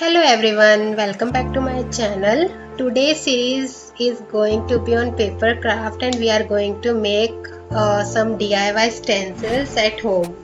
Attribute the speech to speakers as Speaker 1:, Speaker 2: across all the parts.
Speaker 1: Hello everyone, welcome back to my channel. Today's series is going to be on paper craft and we are going to make some DIY stencils at home.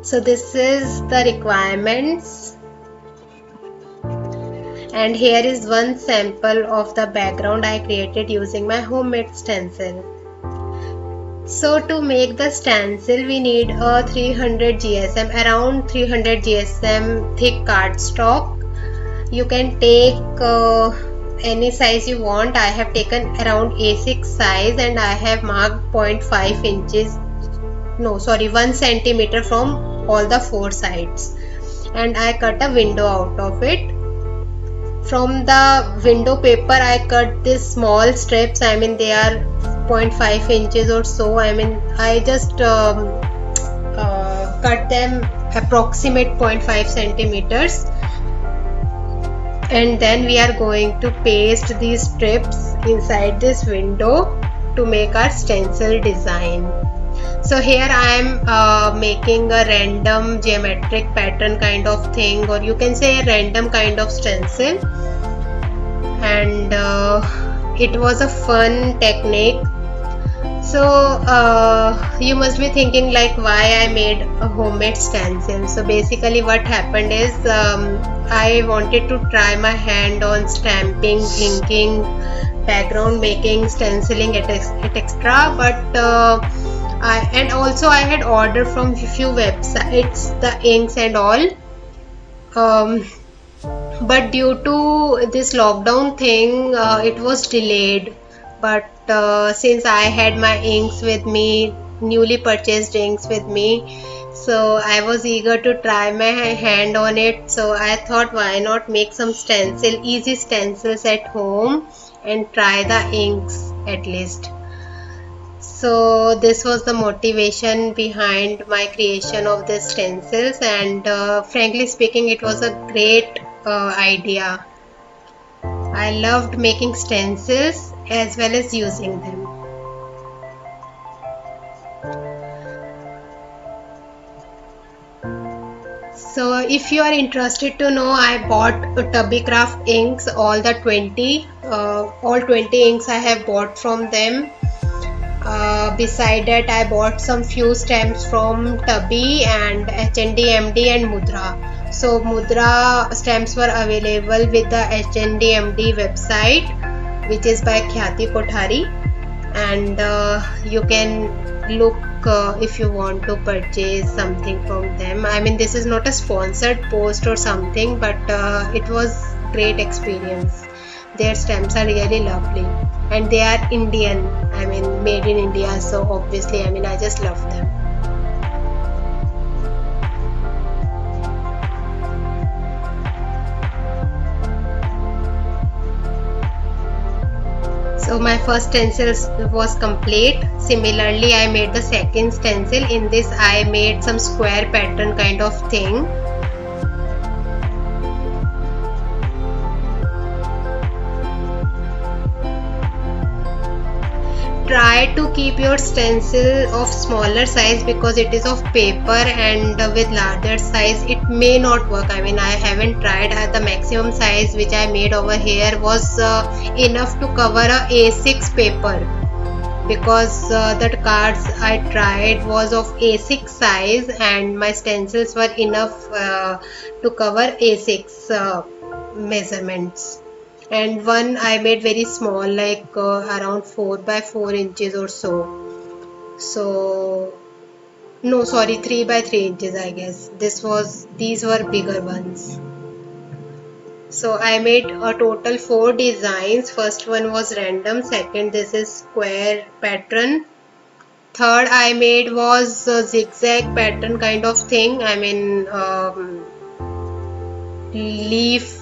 Speaker 1: So this is the requirements and here is one sample of the background I created using my homemade stencil. So to make the stencil we need a 300 GSM, around 300 GSM thick cardstock. You can take any size you want. I have taken around A6 size and I have marked 0.5 inches, no sorry 1 centimeter from all the four sides, and I cut a window out of it. From the window paper I cut these small strips. I mean they are 0.5 inches or so. I mean I just cut them approximate 0.5 centimeters, and then we are going to paste these strips inside this window to make our stencil design. So here I am making a random geometric pattern kind of thing, or you can say a random kind of stencil, and it was a fun technique. So you must be thinking like why I made a homemade stencil. So basically what happened is I wanted to try my hand on stamping, inking, background making, stenciling, etc. But and also I had ordered from few websites the inks and all. But due to this lockdown thing it was delayed. But since I had my inks with me, newly purchased inks with me, so I was eager to try my hand on it. So I thought why not make some easy stencils at home and try the inks at least. So this was the motivation behind my creation of the stencils, and frankly speaking it was a great idea. I loved making stencils as well as using them. So if you are interested to know, I bought Tubbycraft inks, all 20 inks I have bought from them. Beside that I bought some few stamps from Tubby and HND, MD and Mudra. So Mudra stamps were available with the HND MD website, which is by Khyati Kothari, and you can look if you want to purchase something from them. I mean this is not a sponsored post or something, but it was great experience. Their stamps are really lovely and they are Indian, I mean made in India, so obviously I mean I just love them. So my first stencil was complete. Similarly I made the second stencil. In this I made some square pattern kind of thing. Try to keep your stencil of smaller size because it is of paper, and with larger size it may not work. I mean I haven't tried. The maximum size which I made over here was enough to cover a A6 paper, because the cards I tried was of A6 size and my stencils were enough to cover A6 measurements. And one I made very small, like around 4 by 4 inches or so. So no sorry, 3 by 3 inches I guess. These were bigger ones. So I made a total 4 designs. First one was random, second this is square pattern, third I made was a zigzag pattern kind of thing. I mean leaf,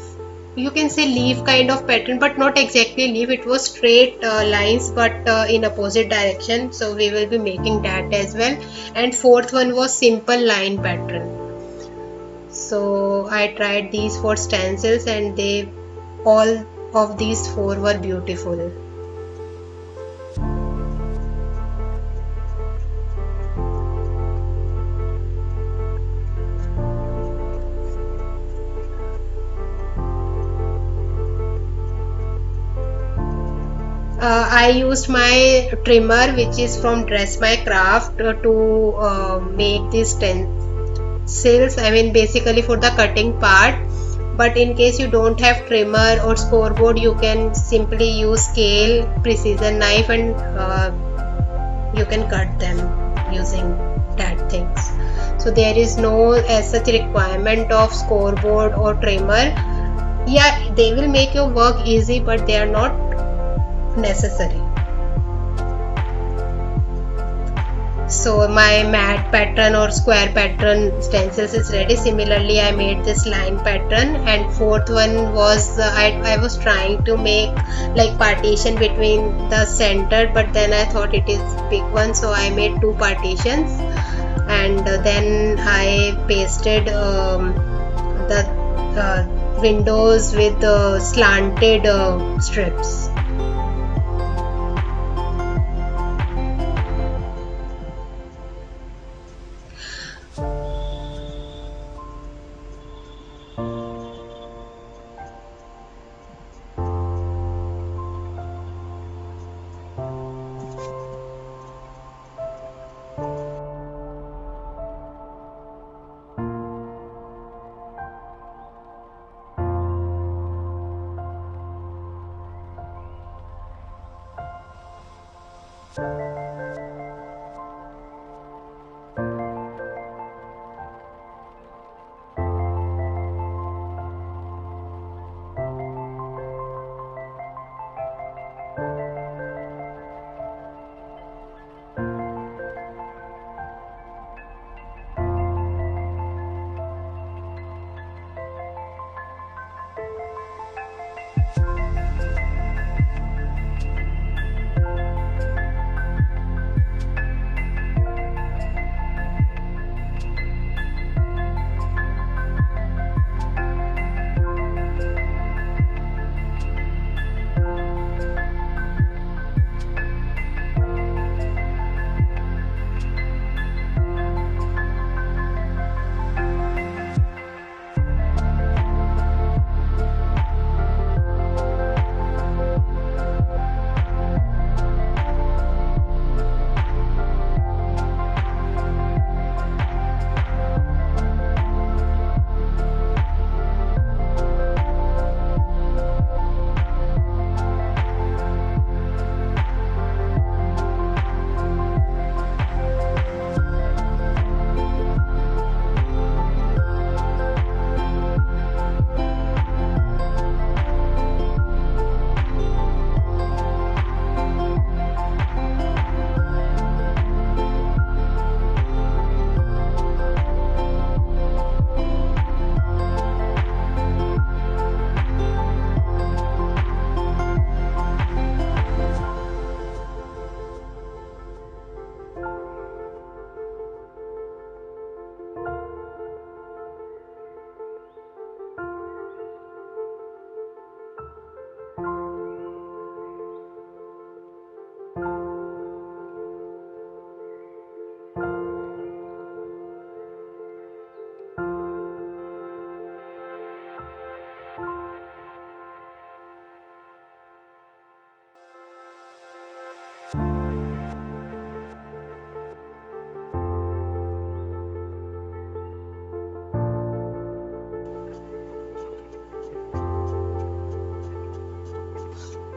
Speaker 1: you can say leaf kind of pattern, but not exactly leaf. It was straight lines but in opposite direction, so we will be making that as well. And fourth one was simple line pattern. So I tried these 4 stencils and all of these 4 were beautiful. I used my trimmer which is from Dress My Craft to make these stencils. I mean basically for the cutting part. But in case you don't have trimmer or scoreboard, you can simply use scale, precision knife, and you can cut them using that things. So there is no as such requirement of scoreboard or trimmer. Yeah, they will make your work easy, but they are not necessary. So my mat pattern or square pattern stencils is ready. Similarly, I made this line pattern, and fourth one was I was trying to make like partition between the center, but then I thought it is big one, so I made two partitions, and then I pasted the windows with slanted strips.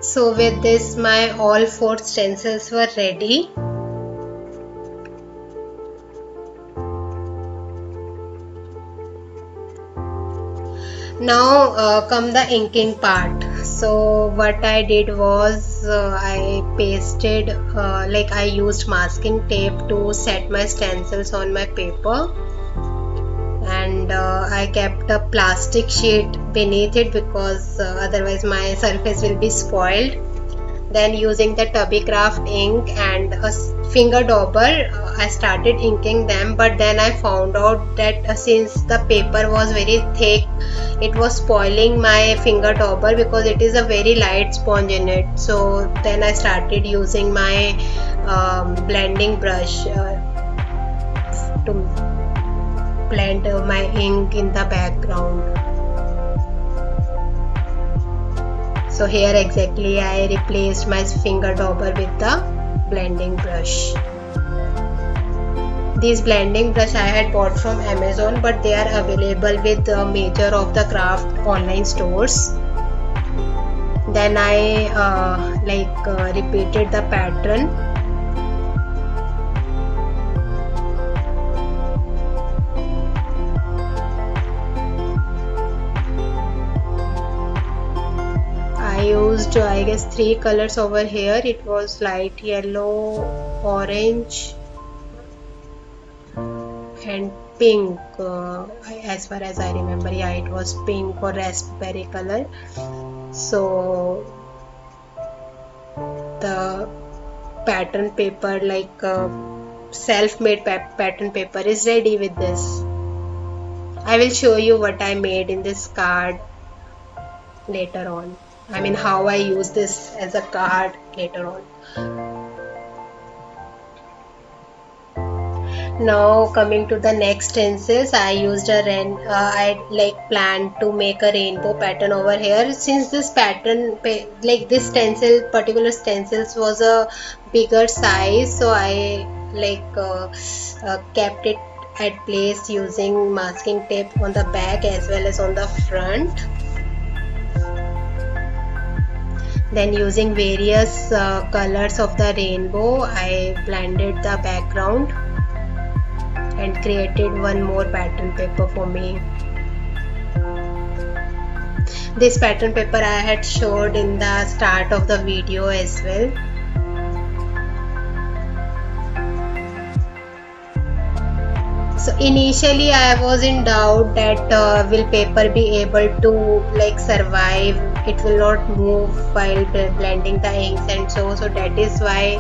Speaker 1: So with this my all four stencils were ready. Now come the inking part. So what I did was I pasted like I used masking tape to set my stencils on my paper, and I kept a plastic sheet beneath it because otherwise my surface will be spoiled. Then using the Tubby Craft ink and a finger dauber, I started inking them, but then I found out that since the paper was very thick, it was spoiling my finger dauber because it is a very light sponge in it. So then I started using my blending brush to blend my ink in the background. So here exactly I replaced my finger dauber with the blending brush. These blending brush I had bought from Amazon, but they are available with major of the craft online stores. Then I repeated the pattern. I used I guess 3 colors over here. It was light yellow, orange and pink. As far as I remember, yeah, it was pink or raspberry color. So the pattern paper, like self-made pattern paper, is ready with this. I will show you what I made in this card later on. I mean how I use this as a card later on. Now coming to the next stencils, I used I planned to make a rainbow pattern over here. Since this pattern, this particular stencils was a bigger size, so I kept it at place using masking tape on the back as well as on the front. Then using various colors of the rainbow, I blended the background and created one more pattern paper for me. This pattern paper I had showed in the start of the video as well. So initially I was in doubt that will paper be able to survive, it will not move while blending the inks and so that is why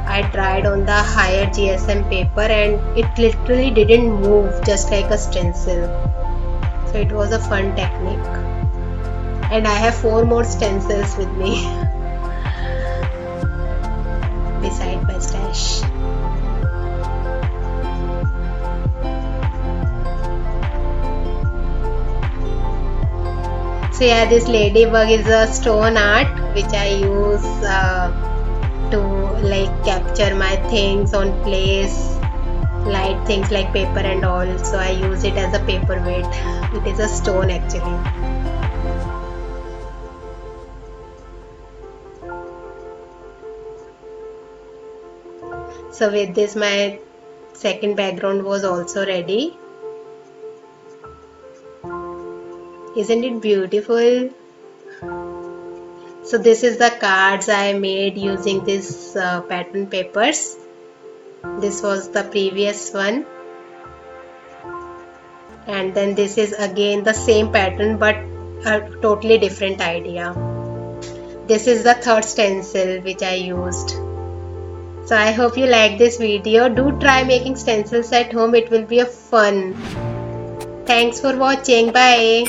Speaker 1: I tried on the higher GSM paper and it literally didn't move, just like a stencil. So it was a fun technique. And I have 4 more stencils with me beside my stash. So yeah, this ladybug is a stone art which I use to capture my things on place, light things like paper and all. So I use it as a paperweight. It is a stone actually. So with this my second background was also ready. Isn't it beautiful? So this is the cards I made using this pattern papers. This was the previous one. And then this is again the same pattern but a totally different idea. This is the third stencil which I used. So I hope you like this video. Do try making stencils at home. It will be a fun. Thanks for watching. Bye.